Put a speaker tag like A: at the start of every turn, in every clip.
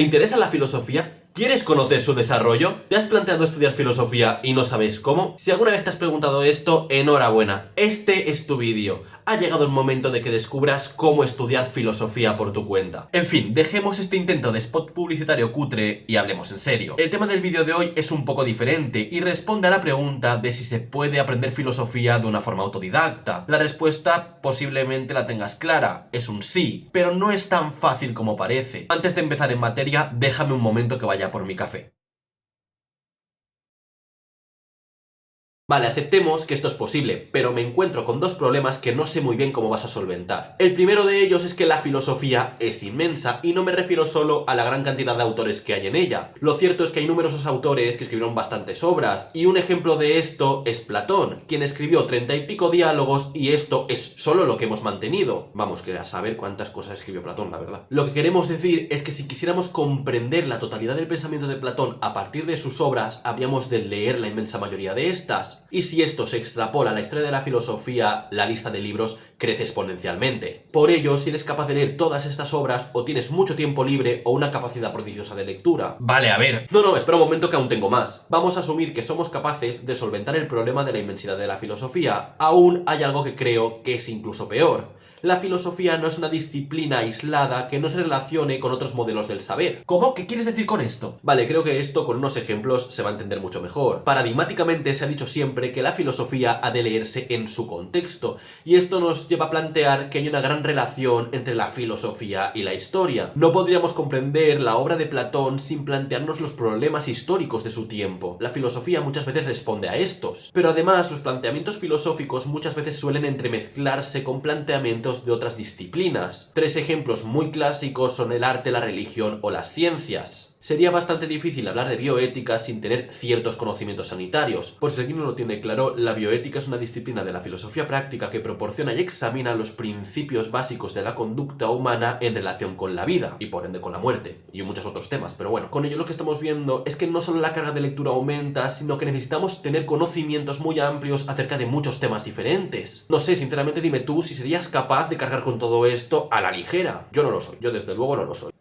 A: ¿Te interesa la filosofía? ¿Quieres conocer su desarrollo? ¿Te has planteado estudiar filosofía y no sabes cómo? Si alguna vez te has preguntado esto, enhorabuena, este es tu vídeo. Ha llegado el momento de que descubras cómo estudiar filosofía por tu cuenta. En fin, dejemos este intento de spot publicitario cutre y hablemos en serio. El tema del vídeo de hoy es un poco diferente y responde a la pregunta de si se puede aprender filosofía de una forma autodidacta. La respuesta posiblemente la tengas clara, es un sí, pero no es tan fácil como parece. Antes de empezar en materia, déjame un momento que vaya por mi café. Vale, aceptemos que esto es posible, pero me encuentro con dos problemas que no sé muy bien cómo vas a solventar. El primero de ellos es que la filosofía es inmensa, y no me refiero solo a la gran cantidad de autores que hay en ella. Lo cierto es que hay numerosos autores que escribieron bastantes obras, y un ejemplo de esto es Platón, quien escribió 30 y pico diálogos, y esto es solo lo que hemos mantenido. Vamos, que a saber cuántas cosas escribió Platón, la verdad. Lo que queremos decir es que si quisiéramos comprender la totalidad del pensamiento de Platón a partir de sus obras, habríamos de leer la inmensa mayoría de estas. Y si esto se extrapola a la historia de la filosofía, la lista de libros crece exponencialmente. Por ello, si eres capaz de leer todas estas obras, o tienes mucho tiempo libre o una capacidad prodigiosa de lectura. Vale, a ver. No, espera un momento que aún tengo más. Vamos a asumir que somos capaces de solventar el problema de la inmensidad de la filosofía. Aún hay algo que creo que es incluso peor. La filosofía no es una disciplina aislada que no se relacione con otros modelos del saber. ¿Cómo? ¿Qué quieres decir con esto? Vale, creo que esto con unos ejemplos se va a entender mucho mejor. Paradigmáticamente se ha dicho siempre que la filosofía ha de leerse en su contexto, y esto nos lleva a plantear que hay una gran relación entre la filosofía y la historia. No podríamos comprender la obra de Platón sin plantearnos los problemas históricos de su tiempo. La filosofía muchas veces responde a estos, pero además los planteamientos filosóficos muchas veces suelen entremezclarse con planteamientos de otras disciplinas. Tres ejemplos muy clásicos son el arte, la religión o las ciencias. Sería bastante difícil hablar de bioética sin tener ciertos conocimientos sanitarios. Por si alguien no lo tiene claro, la bioética es una disciplina de la filosofía práctica que proporciona y examina los principios básicos de la conducta humana en relación con la vida, y por ende con la muerte, y muchos otros temas. Pero bueno, con ello lo que estamos viendo es que no solo la carga de lectura aumenta, sino que necesitamos tener conocimientos muy amplios acerca de muchos temas diferentes. No sé, sinceramente dime tú si serías capaz de cargar con todo esto a la ligera. Yo no lo soy, yo desde luego no lo soy.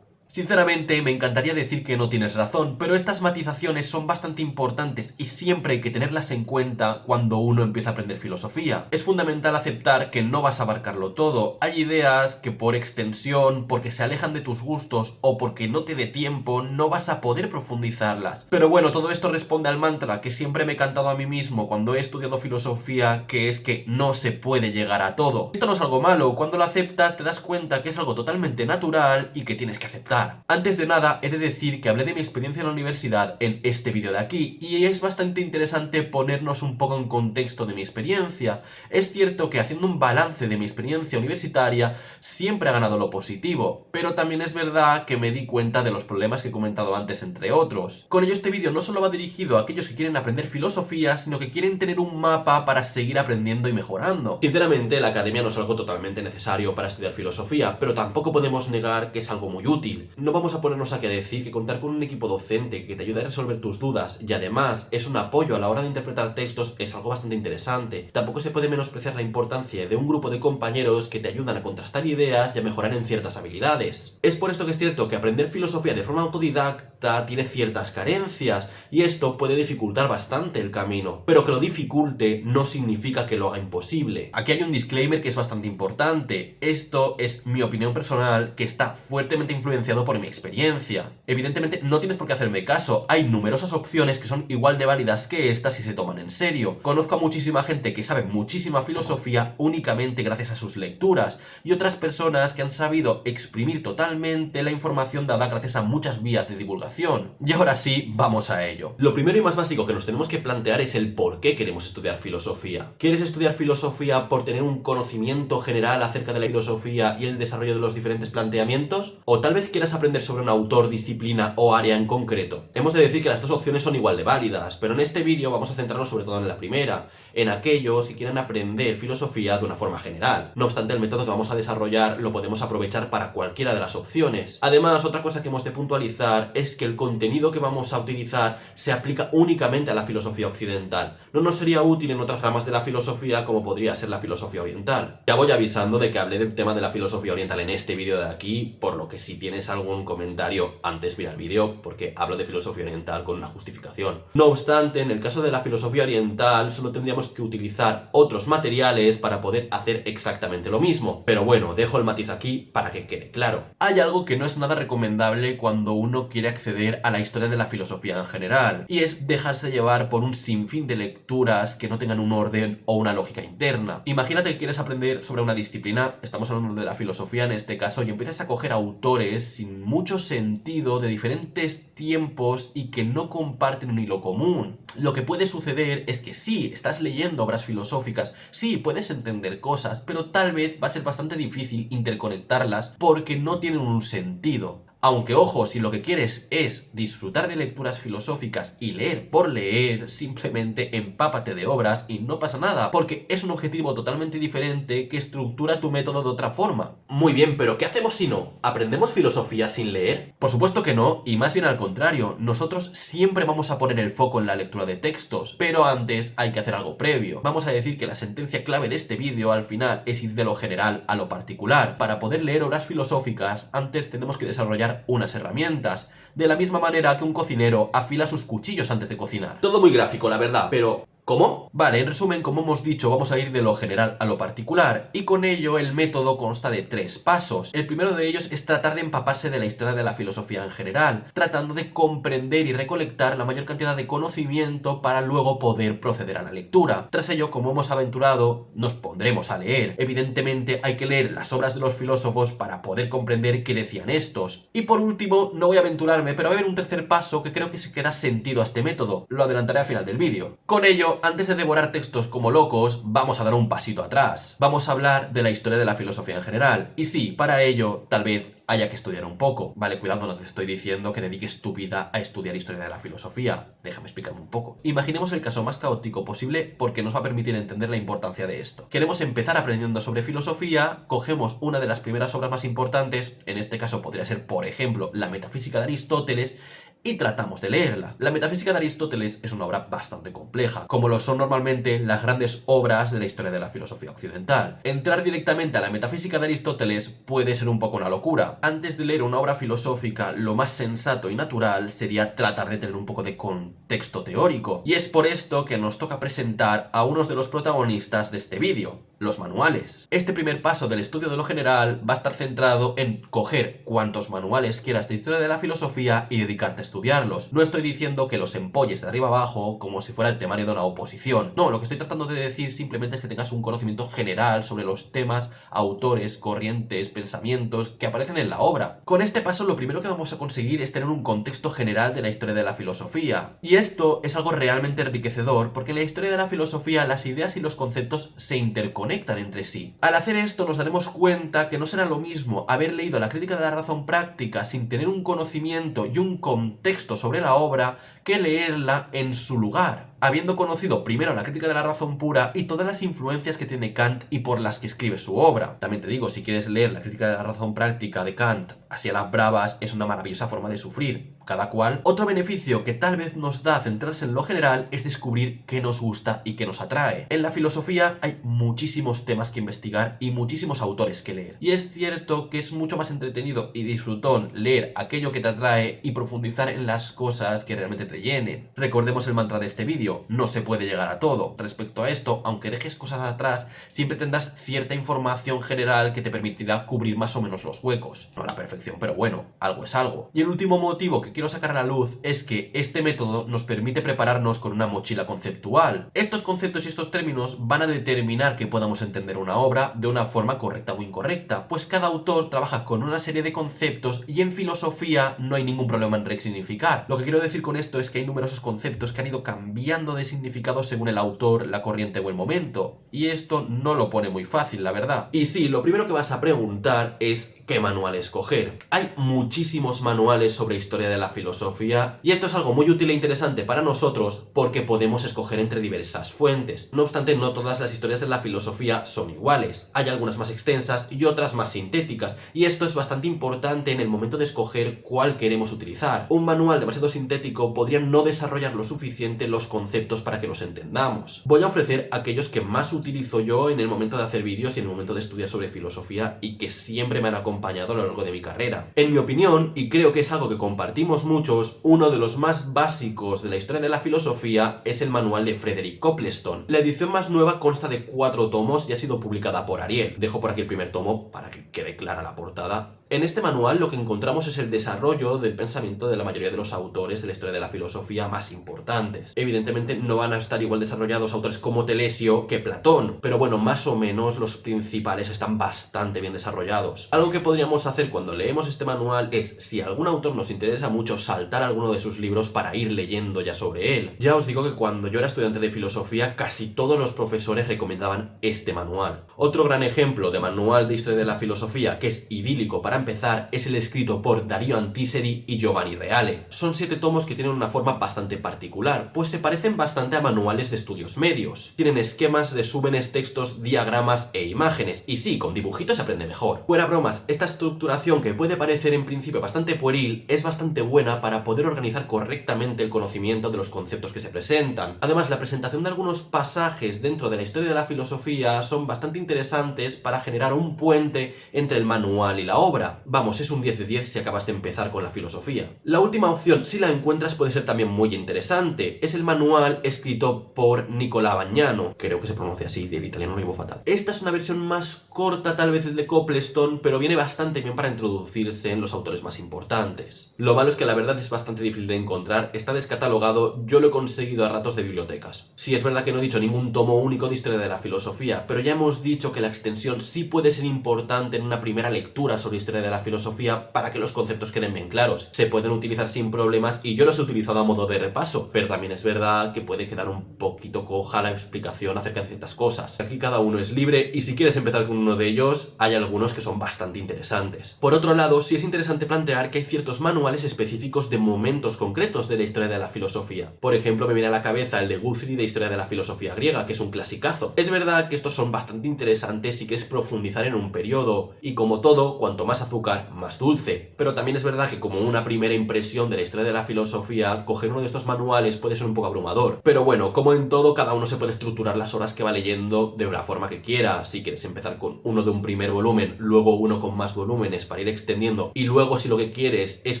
A: Sinceramente, me encantaría decir que no tienes razón, pero estas matizaciones son bastante importantes y siempre hay que tenerlas en cuenta cuando uno empieza a aprender filosofía. Es fundamental aceptar que no vas a abarcarlo todo. Hay ideas que por extensión, porque se alejan de tus gustos o porque no te dé tiempo, no vas a poder profundizarlas. Pero bueno, todo esto responde al mantra que siempre me he cantado a mí mismo cuando he estudiado filosofía, que es que no se puede llegar a todo. Esto no es algo malo, cuando lo aceptas te das cuenta que es algo totalmente natural y que tienes que aceptar. Antes de nada, he de decir que hablé de mi experiencia en la universidad en este vídeo de aquí, y es bastante interesante ponernos un poco en contexto de mi experiencia. Es cierto que haciendo un balance de mi experiencia universitaria, siempre ha ganado lo positivo, pero también es verdad que me di cuenta de los problemas que he comentado antes, entre otros. Con ello, este vídeo no solo va dirigido a aquellos que quieren aprender filosofía, sino que quieren tener un mapa para seguir aprendiendo y mejorando. Sinceramente, la academia no es algo totalmente necesario para estudiar filosofía, pero tampoco podemos negar que es algo muy útil. No vamos a ponernos aquí a decir que contar con un equipo docente que te ayude a resolver tus dudas y además es un apoyo a la hora de interpretar textos es algo bastante interesante. Tampoco se puede menospreciar la importancia de un grupo de compañeros que te ayudan a contrastar ideas y a mejorar en ciertas habilidades. Es por esto que es cierto que aprender filosofía de forma autodidacta tiene ciertas carencias y esto puede dificultar bastante el camino, pero que lo dificulte no significa que lo haga imposible. Aquí hay un disclaimer que es bastante importante. Esto es mi opinión personal, que está fuertemente influenciado por mi experiencia. Evidentemente no tienes por qué hacerme caso, hay numerosas opciones que son igual de válidas que estas si se toman en serio. Conozco a muchísima gente que sabe muchísima filosofía únicamente gracias a sus lecturas, y otras personas que han sabido exprimir totalmente la información dada gracias a muchas vías de divulgación. Y ahora sí, vamos a ello. Lo primero y más básico que nos tenemos que plantear es el por qué queremos estudiar filosofía. ¿Quieres estudiar filosofía por tener un conocimiento general acerca de la filosofía y el desarrollo de los diferentes planteamientos? ¿O tal vez quieras aprender sobre un autor, disciplina o área en concreto? Hemos de decir que las dos opciones son igual de válidas, pero en este vídeo vamos a centrarnos sobre todo en la primera, en aquellos que quieran aprender filosofía de una forma general. No obstante, el método que vamos a desarrollar lo podemos aprovechar para cualquiera de las opciones. Además, otra cosa que hemos de puntualizar es que el contenido que vamos a utilizar se aplica únicamente a la filosofía occidental. No nos sería útil en otras ramas de la filosofía como podría ser la filosofía oriental. Ya voy avisando de que hablé del tema de la filosofía oriental en este vídeo de aquí, por lo que si tienes algún comentario antes mira el vídeo, porque hablo de filosofía oriental con una justificación. No obstante, en el caso de la filosofía oriental solo tendríamos que utilizar otros materiales para poder hacer exactamente lo mismo. Pero bueno, dejo el matiz aquí para que quede claro. Hay algo que no es nada recomendable cuando uno quiere acceder a la historia de la filosofía en general, y es dejarse llevar por un sinfín de lecturas que no tengan un orden o una lógica interna. Imagínate que quieres aprender sobre una disciplina, estamos hablando de la filosofía en este caso, y empiezas a coger autores sin mucho sentido de diferentes tiempos y que no comparten un hilo común. Lo que puede suceder es que sí, estás leyendo obras filosóficas, sí, puedes entender cosas, pero tal vez va a ser bastante difícil interconectarlas porque no tienen un sentido. Aunque ojo, si lo que quieres es disfrutar de lecturas filosóficas y leer por leer, simplemente empápate de obras y no pasa nada, porque es un objetivo totalmente diferente que estructura tu método de otra forma. Muy bien, pero ¿qué hacemos si no? ¿Aprendemos filosofía sin leer? Por supuesto que no, y más bien al contrario, nosotros siempre vamos a poner el foco en la lectura de textos, pero antes hay que hacer algo previo. Vamos a decir que la sentencia clave de este vídeo al final es ir de lo general a lo particular. Para poder leer obras filosóficas, antes tenemos que desarrollar unas herramientas, de la misma manera que un cocinero afila sus cuchillos antes de cocinar. Todo muy gráfico, la verdad, pero ¿cómo? Vale, en resumen, como hemos dicho, vamos a ir de lo general a lo particular, y con ello el método consta de 3 pasos. El primero de ellos es tratar de empaparse de la historia de la filosofía en general, tratando de comprender y recolectar la mayor cantidad de conocimiento para luego poder proceder a la lectura. Tras ello, como hemos aventurado, nos pondremos a leer. Evidentemente hay que leer las obras de los filósofos para poder comprender qué decían estos. Y por último, no voy a aventurarme, pero va a haber un tercer paso que creo que se queda sentido a este método. Lo adelantaré al final del vídeo. Con ello, antes de devorar textos como locos, vamos a dar un pasito atrás. Vamos a hablar de la historia de la filosofía en general. Y sí, para ello, tal vez haya que estudiar un poco. Vale, cuidado, no te estoy diciendo que dediques tu vida a estudiar historia de la filosofía. Déjame explicarme un poco. Imaginemos el caso más caótico posible porque nos va a permitir entender la importancia de esto. Queremos empezar aprendiendo sobre filosofía, cogemos una de las primeras obras más importantes, en este caso podría ser, por ejemplo, la Metafísica de Aristóteles, y tratamos de leerla. La Metafísica de Aristóteles es una obra bastante compleja, como lo son normalmente las grandes obras de la historia de la filosofía occidental. Entrar directamente a la Metafísica de Aristóteles puede ser un poco una locura. Antes de leer una obra filosófica, lo más sensato y natural sería tratar de tener un poco de contexto teórico. Y es por esto que nos toca presentar a unos de los protagonistas de este vídeo, los manuales. Este primer paso del estudio de lo general va a estar centrado en coger cuantos manuales quieras de historia de la filosofía y dedicarte a estudiarlos. No estoy diciendo que los empolles de arriba abajo como si fuera el temario de una oposición. No, lo que estoy tratando de decir simplemente es que tengas un conocimiento general sobre los temas, autores, corrientes, pensamientos que aparecen en la obra. Con este paso lo primero que vamos a conseguir es tener un contexto general de la historia de la filosofía. Y esto es algo realmente enriquecedor porque en la historia de la filosofía las ideas y los conceptos se interconectan entre sí. Al hacer esto nos daremos cuenta que no será lo mismo haber leído la crítica de la razón práctica sin tener un conocimiento y un contexto sobre la obra que leerla en su lugar, habiendo conocido primero la crítica de la razón pura y todas las influencias que tiene Kant y por las que escribe su obra. También te digo, si quieres leer la crítica de la razón práctica de Kant así a las bravas, es una maravillosa forma de sufrir, cada cual. Otro beneficio que tal vez nos da centrarse en lo general es descubrir qué nos gusta y qué nos atrae. En la filosofía hay muchísimos temas que investigar y muchísimos autores que leer. Y es cierto que es mucho más entretenido y disfrutón leer aquello que te atrae y profundizar en las cosas que realmente te llenen. Recordemos el mantra de este vídeo, no se puede llegar a todo. Respecto a esto, aunque dejes cosas atrás, siempre tendrás cierta información general que te permitirá cubrir más o menos los huecos. No a la perfección, pero bueno, algo es algo. Y el último motivo que quiero sacar a la luz es que este método nos permite prepararnos con una mochila conceptual. Estos conceptos y estos términos van a determinar que podamos entender una obra de una forma correcta o incorrecta, pues cada autor trabaja con una serie de conceptos y en filosofía no hay ningún problema en resignificar. Lo que quiero decir con esto es que hay numerosos conceptos que han ido cambiando cambiando de significado según el autor, la corriente o el momento, y esto no lo pone muy fácil, la verdad. Y sí, lo primero que vas a preguntar es ¿qué manual escoger? Hay muchísimos manuales sobre historia de la filosofía, y esto es algo muy útil e interesante para nosotros porque podemos escoger entre diversas fuentes. No obstante, no todas las historias de la filosofía son iguales. Hay algunas más extensas y otras más sintéticas, y esto es bastante importante en el momento de escoger cuál queremos utilizar. Un manual demasiado sintético podría no desarrollar lo suficiente los conceptos para que los entendamos. Voy a ofrecer aquellos que más utilizo yo en el momento de hacer vídeos y en el momento de estudiar sobre filosofía y que siempre me han acompañado a lo largo de mi carrera. En mi opinión, y creo que es algo que compartimos muchos, uno de los más básicos de la historia de la filosofía es el manual de Frederick Copleston. La edición más nueva consta de 4 tomos y ha sido publicada por Ariel. Dejo por aquí el primer tomo para que quede clara la portada. En este manual lo que encontramos es el desarrollo del pensamiento de la mayoría de los autores de la historia de la filosofía más importantes. Evidentemente no van a estar igual desarrollados autores como Telesio que Platón, pero bueno, más o menos los principales están bastante bien desarrollados. Algo que podríamos hacer cuando leemos este manual es, si a algún autor nos interesa mucho, saltar alguno de sus libros para ir leyendo ya sobre él. Ya os digo que cuando yo era estudiante de filosofía, casi todos los profesores recomendaban este manual. Otro gran ejemplo de manual de historia de la filosofía que es idílico para empezar es el escrito por Dario Antiseri y Giovanni Reale. Son 7 tomos que tienen una forma bastante particular, pues se parecen bastante a manuales de estudios medios. Tienen esquemas, resúmenes, textos, diagramas e imágenes, y sí, con dibujitos se aprende mejor. Fuera bromas, esta estructuración que puede parecer en principio bastante pueril es bastante buena para poder organizar correctamente el conocimiento de los conceptos que se presentan. Además, la presentación de algunos pasajes dentro de la historia de la filosofía son bastante interesantes para generar un puente entre el manual y la obra. Vamos, es un 10 de 10 si acabas de empezar con la filosofía. La última opción, si la encuentras, puede ser también muy interesante. Es el manual escrito por Nicola Bagnano. Creo que se pronuncia así, del italiano lo llevo fatal. Esta es una versión más corta tal vez del de Copleston, pero viene bastante bien para introducirse en los autores más importantes. Lo malo es que la verdad es bastante difícil de encontrar, está descatalogado, yo lo he conseguido a ratos de bibliotecas. Sí, es verdad que no he dicho ningún tomo único de historia de la filosofía, pero ya hemos dicho que la extensión sí puede ser importante en una primera lectura sobre historia de la filosofía para que los conceptos queden bien claros. Se pueden utilizar sin problemas y yo los he utilizado a modo de repaso, pero también es verdad que puede quedar un poquito coja la explicación acerca de ciertas cosas. Aquí cada uno es libre y si quieres empezar con uno de ellos, hay algunos que son bastante interesantes. Por otro lado, sí es interesante plantear que hay ciertos manuales específicos de momentos concretos de la historia de la filosofía. Por ejemplo, me viene a la cabeza el de Guthrie de Historia de la Filosofía Griega, que es un clasicazo. Es verdad que estos son bastante interesantes si quieres profundizar en un periodo, y como todo, cuanto más azúcar, más dulce. Pero también es verdad que como una primera impresión de la historia de la filosofía, coger uno de estos manuales puede ser un poco abrumador. Pero bueno, como en todo, cada uno se puede estructurar las horas que va leyendo de una forma que quiera. Si quieres empezar con uno de un primer volumen, luego uno con más volúmenes para ir extendiendo, y luego si lo que quieres es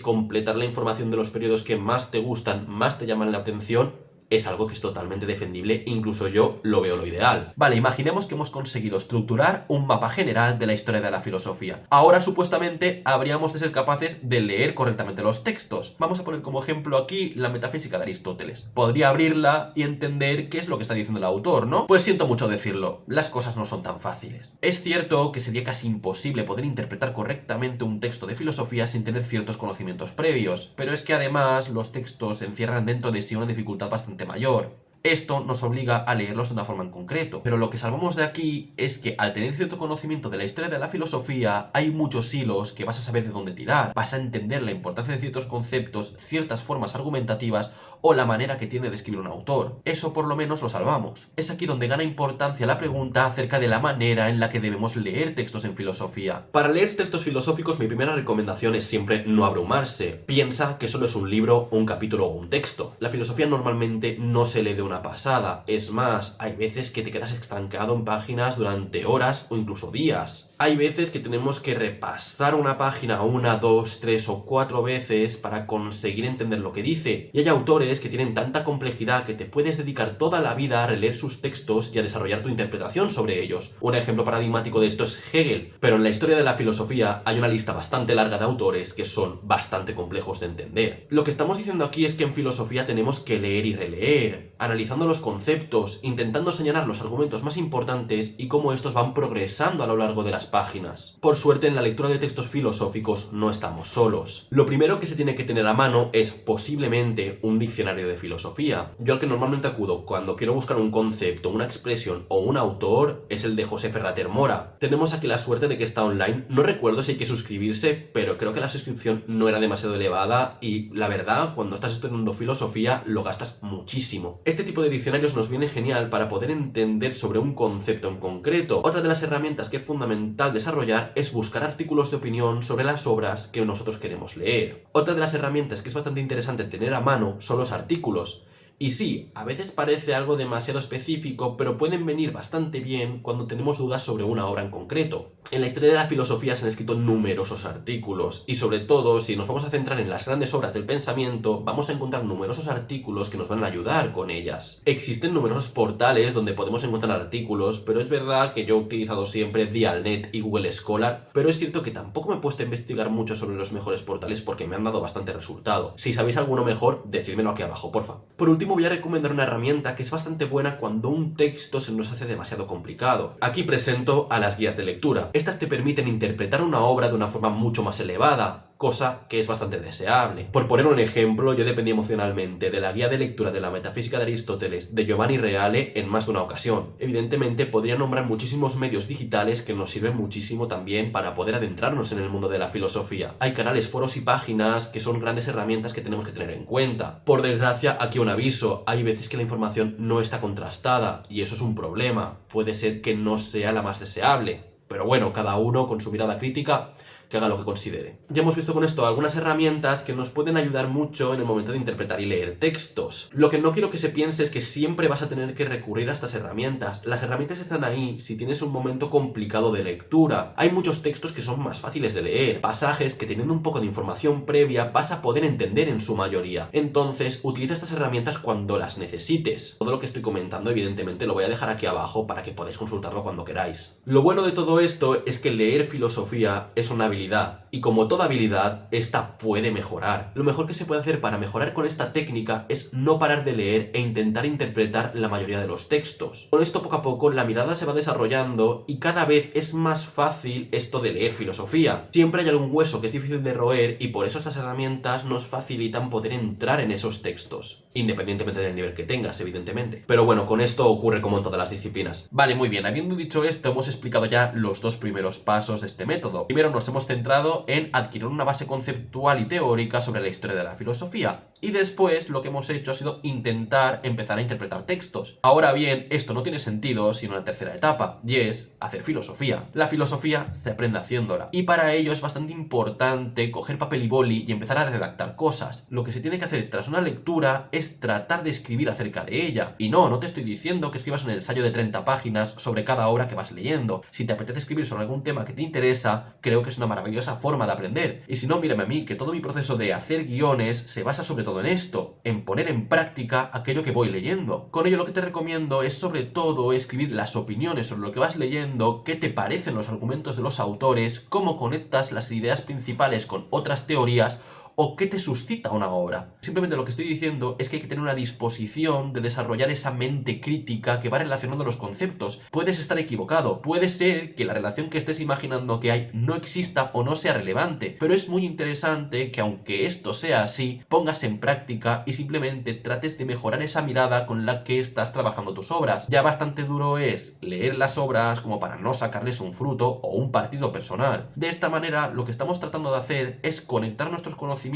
A: completar la información de los periodos que más te gustan, más te llaman la atención, es algo que es totalmente defendible, incluso yo lo veo lo ideal. Vale, imaginemos que hemos conseguido estructurar un mapa general de la historia de la filosofía. Ahora supuestamente habríamos de ser capaces de leer correctamente los textos. Vamos a poner como ejemplo aquí la metafísica de Aristóteles. Podría abrirla y entender qué es lo que está diciendo el autor, ¿no? Pues siento mucho decirlo, las cosas no son tan fáciles. Es cierto que sería casi imposible poder interpretar correctamente un texto de filosofía sin tener ciertos conocimientos previos, pero es que además los textos encierran dentro de sí una dificultad bastante mayor. Esto nos obliga a leerlos de una forma en concreto, pero lo que salvamos de aquí es que al tener cierto conocimiento de la historia de la filosofía hay muchos hilos que vas a saber de dónde tirar, vas a entender la importancia de ciertos conceptos, ciertas formas argumentativas o la manera que tiene de escribir un autor. Eso por lo menos lo salvamos. Es aquí donde gana importancia la pregunta acerca de la manera en la que debemos leer textos en filosofía. Para leer textos filosóficos mi primera recomendación es siempre no abrumarse. Piensa que solo es un libro, un capítulo o un texto. La filosofía normalmente no se lee de una pasada. Es más, hay veces que te quedas estancado en páginas durante horas o incluso días. Hay veces que tenemos que repasar una página 1, 2, 3 o 4 veces para conseguir entender lo que dice. Y hay autores que tienen tanta complejidad que te puedes dedicar toda la vida a releer sus textos y a desarrollar tu interpretación sobre ellos. Un ejemplo paradigmático de esto es Hegel, pero en la historia de la filosofía hay una lista bastante larga de autores que son bastante complejos de entender. Lo que estamos diciendo aquí es que en filosofía tenemos que leer y releer, analizando los conceptos, intentando señalar los argumentos más importantes y cómo estos van progresando a lo largo de las 200 páginas. Por suerte, en la lectura de textos filosóficos no estamos solos. Lo primero que se tiene que tener a mano es posiblemente un diccionario de filosofía. Yo al que normalmente acudo cuando quiero buscar un concepto, una expresión o un autor es el de José Ferrater Mora. Tenemos aquí la suerte de que está online. No recuerdo si hay que suscribirse, pero creo que la suscripción no era demasiado elevada y la verdad, cuando estás estudiando filosofía lo gastas muchísimo. Este tipo de diccionarios nos viene genial para poder entender sobre un concepto en concreto. Otra de las herramientas que es fundamental desarrollar es buscar artículos de opinión sobre las obras que nosotros queremos leer. Otra de las herramientas que es bastante interesante tener a mano son los artículos. Y sí, a veces parece algo demasiado específico, pero pueden venir bastante bien cuando tenemos dudas sobre una obra en concreto. En la historia de la filosofía se han escrito numerosos artículos, y sobre todo, si nos vamos a centrar en las grandes obras del pensamiento, vamos a encontrar numerosos artículos que nos van a ayudar con ellas. Existen numerosos portales donde podemos encontrar artículos, pero es verdad que yo he utilizado siempre Dialnet y Google Scholar, pero es cierto que tampoco me he puesto a investigar mucho sobre los mejores portales porque me han dado bastante resultado. Si sabéis alguno mejor, decídmelo aquí abajo, porfa. Por último, voy a recomendar una herramienta que es bastante buena cuando un texto se nos hace demasiado complicado. Aquí presento a las guías de lectura. Estas te permiten interpretar una obra de una forma mucho más elevada, cosa que es bastante deseable. Por poner un ejemplo, yo dependí emocionalmente de la guía de lectura de la Metafísica de Aristóteles de Giovanni Reale en más de una ocasión. Evidentemente, podría nombrar muchísimos medios digitales que nos sirven muchísimo también para poder adentrarnos en el mundo de la filosofía. Hay canales, foros y páginas que son grandes herramientas que tenemos que tener en cuenta. Por desgracia, aquí un aviso, hay veces que la información no está contrastada y eso es un problema. Puede ser que no sea la más deseable. Pero bueno, cada uno con su mirada crítica que haga lo que considere. Ya hemos visto con esto algunas herramientas que nos pueden ayudar mucho en el momento de interpretar y leer textos. Lo que no quiero que se piense es que siempre vas a tener que recurrir a estas herramientas. Las herramientas están ahí si tienes un momento complicado de lectura. Hay muchos textos que son más fáciles de leer, pasajes que teniendo un poco de información previa vas a poder entender en su mayoría. Entonces, utiliza estas herramientas cuando las necesites. Todo lo que estoy comentando, evidentemente, lo voy a dejar aquí abajo para que podáis consultarlo cuando queráis. Lo bueno de todo esto es que leer filosofía es una habilidad, y como toda habilidad, esta puede mejorar. Lo mejor que se puede hacer para mejorar con esta técnica es no parar de leer e intentar interpretar la mayoría de los textos. Con esto, poco a poco, la mirada se va desarrollando y cada vez es más fácil esto de leer filosofía. Siempre hay algún hueso que es difícil de roer y por eso estas herramientas nos facilitan poder entrar en esos textos, independientemente del nivel que tengas, evidentemente. Pero bueno, con esto ocurre como en todas las disciplinas. Vale, muy bien, habiendo dicho esto, hemos explicado ya los dos primeros pasos de este método. Primero nos hemos centrado en adquirir una base conceptual y teórica sobre la historia de la filosofía. Y después lo que hemos hecho ha sido intentar empezar a interpretar textos. Ahora bien, esto no tiene sentido sin una tercera etapa, y es hacer filosofía. La filosofía se aprende haciéndola. Y para ello es bastante importante coger papel y boli y empezar a redactar cosas. Lo que se tiene que hacer tras una lectura es tratar de escribir acerca de ella. Y no te estoy diciendo que escribas un ensayo de 30 páginas sobre cada obra que vas leyendo. Si te apetece escribir sobre algún tema que te interesa, creo que es una maravillosa forma de aprender. Y si no, mírame a mí, que todo mi proceso de hacer guiones se basa sobre todo en esto, en poner en práctica aquello que voy leyendo. Con ello lo que te recomiendo es sobre todo escribir las opiniones sobre lo que vas leyendo, qué te parecen los argumentos de los autores, cómo conectas las ideas principales con otras teorías o qué te suscita una obra. Simplemente lo que estoy diciendo es que hay que tener una disposición de desarrollar esa mente crítica que va relacionando los conceptos. Puedes estar equivocado, puede ser que la relación que estés imaginando que hay no exista o no sea relevante, pero es muy interesante que aunque esto sea así, pongas en práctica y simplemente trates de mejorar esa mirada con la que estás trabajando tus obras. Ya bastante duro es leer las obras como para no sacarles un fruto o un partido personal. De esta manera, lo que estamos tratando de hacer es conectar nuestros conocimientos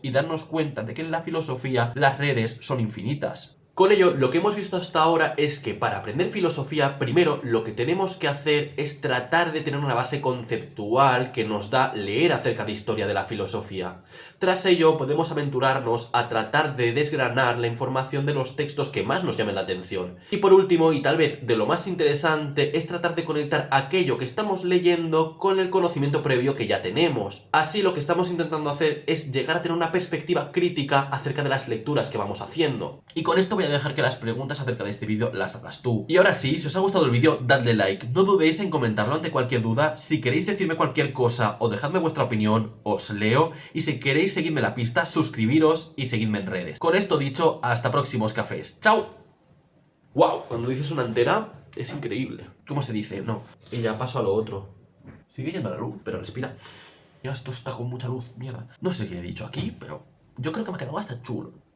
A: y darnos cuenta de que en la filosofía las redes son infinitas. Con ello, lo que hemos visto hasta ahora es que para aprender filosofía, primero lo que tenemos que hacer es tratar de tener una base conceptual que nos da leer acerca de historia de la filosofía. Tras ello, podemos aventurarnos a tratar de desgranar la información de los textos que más nos llamen la atención. Y por último, y tal vez de lo más interesante, es tratar de conectar aquello que estamos leyendo con el conocimiento previo que ya tenemos. Así, lo que estamos intentando hacer es llegar a tener una perspectiva crítica acerca de las lecturas que vamos haciendo. Y con esto voy a dejar que las preguntas acerca de este vídeo las hagas tú. Y ahora sí, si os ha gustado el vídeo, dadle like. No dudéis en comentarlo ante cualquier duda. Si queréis decirme cualquier cosa o dejadme vuestra opinión, os leo. Y si queréis seguirme la pista, suscribiros y seguidme en redes. Con esto dicho, hasta próximos cafés. ¡Chao! ¡Wow! Cuando dices una entera, es increíble. ¿Cómo se dice? No. Y ya paso a lo otro. Sigue yendo la luz, pero respira. Ya esto está con mucha luz, mierda. No sé qué he dicho aquí, pero yo creo que me ha quedado hasta chulo.